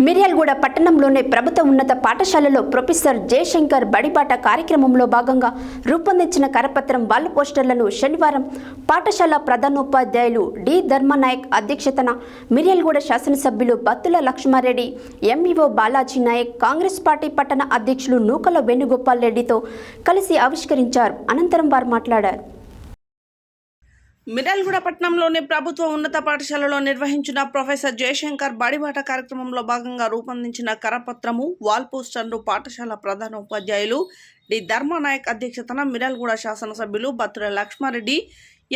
మిర్యాలగూడ పట్టణంలోని ప్రభుత్వ ఉన్నత పాఠశాలలో ప్రొఫెసర్ జయశంకర్ బడిబాట కార్యక్రమంలో భాగంగా రూపొందించిన కరపత్రం వాల్ పోస్టర్లను శనివారం పాఠశాల ప్రధానోపాధ్యాయులు డి ధర్మనాయక్ అధ్యక్షతన మిర్యాలగూడ శాసనసభ్యులు బత్తుల లక్ష్మారెడ్డి, ఎంఈఓ బాలాజీ నాయక్, కాంగ్రెస్ పార్టీ పట్టణ అధ్యక్షులు నూకల వేణుగోపాల్ రెడ్డితో కలిసి ఆవిష్కరించారు. అనంతరం వారు మాట్లాడారు. మిర్యాలగూడ పట్టణంలోని ప్రభుత్వ ఉన్నత పాఠశాలలో నిర్వహించిన ప్రొఫెసర్ జయశంకర్ బడిబాట కార్యక్రమంలో భాగంగా రూపొందించిన కరపత్రము, వాల్ పోస్టర్ను పాఠశాల ప్రధానోపాధ్యాయులు డి ధర్మనాయక్ అధ్యక్షతన మిర్యాలగూడ శాసనసభ్యులు బత్తుల లక్ష్మారెడ్డి,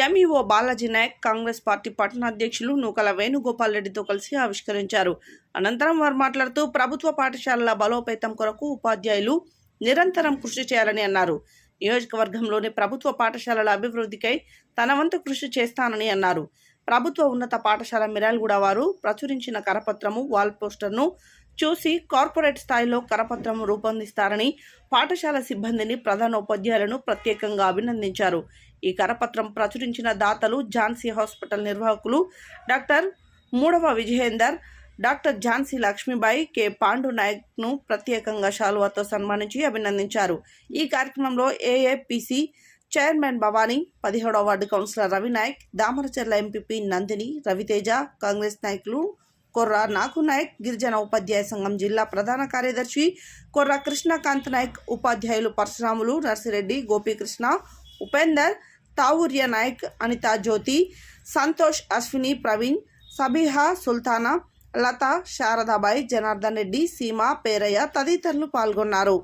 ఎంఈఓ బాలాజీ నాయక్, కాంగ్రెస్ పార్టీ పట్టణ అధ్యక్షులు నూకల వేణుగోపాల్ రెడ్డితో కలిసి ఆవిష్కరించారు. అనంతరం వారు మాట్లాడుతూ ప్రభుత్వ పాఠశాలల బలోపేతం కొరకు ఉపాధ్యాయులు నిరంతరం కృషి చేయాలని అన్నారు. నియోజకవర్గంలోని ప్రభుత్వ పాఠశాలల అభివృద్ధికై తన వంతు కృషి చేస్తానని అన్నారు. ప్రభుత్వ ఉన్నత పాఠశాల మిర్యాలగూడ వారు ప్రచురించిన కరపత్రము, వాల్ పోస్టర్ను చూసి కార్పొరేట్ స్థాయిలో కరపత్రము రూపొందిస్తారని పాఠశాల సిబ్బందిని, ప్రధానోపాధ్యాయులను ప్రత్యేకంగా అభినందించారు. ఈ కరపత్రం ప్రచురించిన దాతలు ఝాన్సీ హాస్పిటల్ నిర్వాహకులు డాక్టర్ మూడవ విజయేందర్, డాక్టర్ ఝాన్సీ లక్ష్మీబాయి, కె పాండు నాయక్ను ప్రత్యేకంగా శాలువాతో సన్మానించి అభినందించారు. ఈ కార్యక్రమంలో ఏఏపీసీ చైర్మన్ భవానీ, 17వ ward councillor Ravinayak, Damaracherla MPP Nandini, Raviteja, Congress నాయకులు కొర్ర నాగునాయక్, గిరిజన ఉపాధ్యాయ సంఘం జిల్లా ప్రధాన కార్యదర్శి కొర్ర కృష్ణకాంత్ నాయక్, ఉపాధ్యాయులు పరశురాములు, నర్సిరెడ్డి, గోపీకృష్ణ, ఉపేందర్, తావూర్య నాయక్, అనితా జ్యోతి, సంతోష్, అశ్విని, ప్రవీణ్, సబీహా, సుల్తానా, లత, శారదాబాయి, జనార్దన్ రెడ్డి, సీమ, పేరయ్య తదితరులు పాల్గొన్నారు.